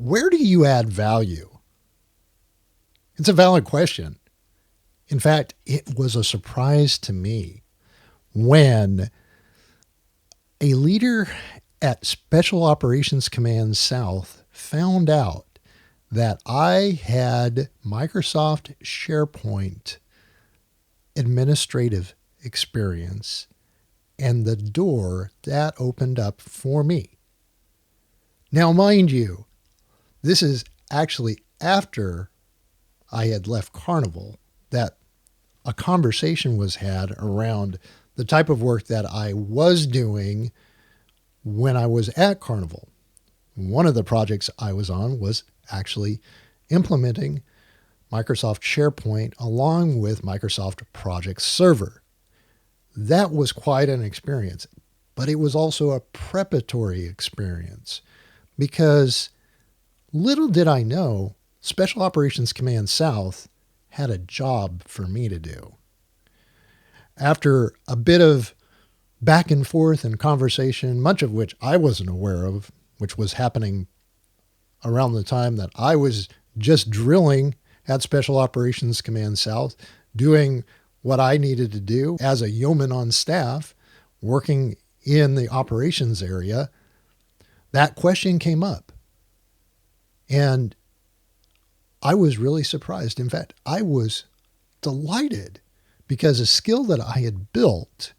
Where do you add value? It's a valid question. In fact, it was a surprise to me when a leader at Special Operations Command South found out that I had Microsoft SharePoint administrative experience and the door that opened up for me. Now, mind you, this is actually after I had left Carnival that a conversation was had around the type of work that I was doing when I was at Carnival. One of the projects I was on was actually implementing Microsoft SharePoint along with Microsoft Project Server. That was quite an experience, but it was also a preparatory experience because little did I know Special Operations Command South had a job for me to do. After a bit of back and forth and conversation, much of which I wasn't aware of, which was happening around the time that I was just drilling at Special Operations Command South, doing what I needed to do as a yeoman on staff, working in the operations area, that question came up. And I was really surprised. In fact, I was delighted because a skill that I had built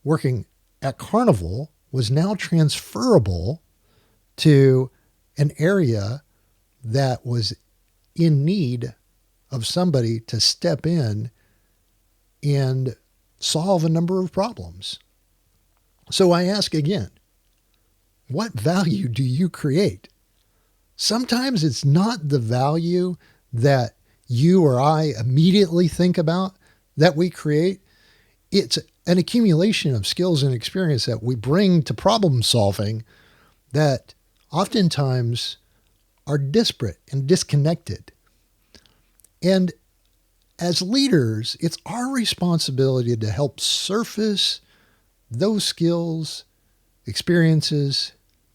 working at Carnival was now transferable to an area that was in need of somebody to step in and solve a number of problems. So I ask again, what value do you create? Sometimes it's not the value that you or I immediately think about that we create. It's an accumulation of skills and experience that we bring to problem solving that oftentimes are disparate and disconnected. And as leaders, it's our responsibility to help surface those skills, experiences,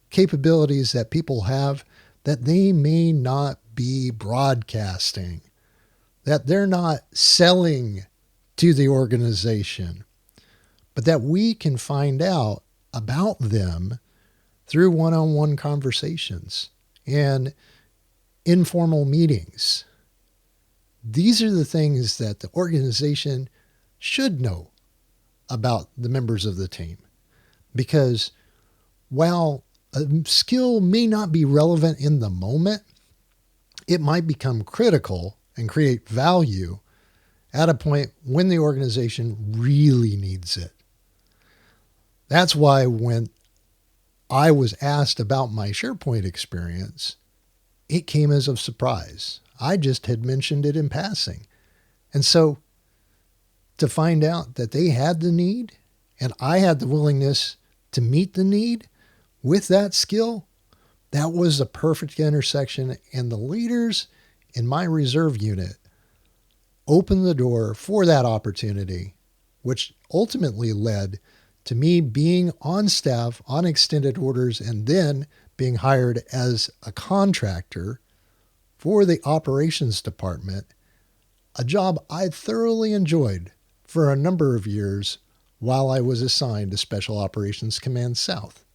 capabilities that people have that they may not be broadcasting, that they're not selling to the organization, but that we can find out about them through one-on-one conversations and informal meetings. These are the things that the organization should know about the members of the team, because while a skill may not be relevant in the moment, it might become critical and create value at a point when the organization really needs it. That's why when I was asked about my SharePoint experience, it came as a surprise. I just had mentioned it in passing. And so to find out that they had the need and I had the willingness to meet the need with that skill, that was a perfect intersection. And the leaders in my reserve unit opened the door for that opportunity, which ultimately led to me being on staff on extended orders and then being hired as a contractor for the operations department, a job I thoroughly enjoyed for a number of years while I was assigned to Special Operations Command South.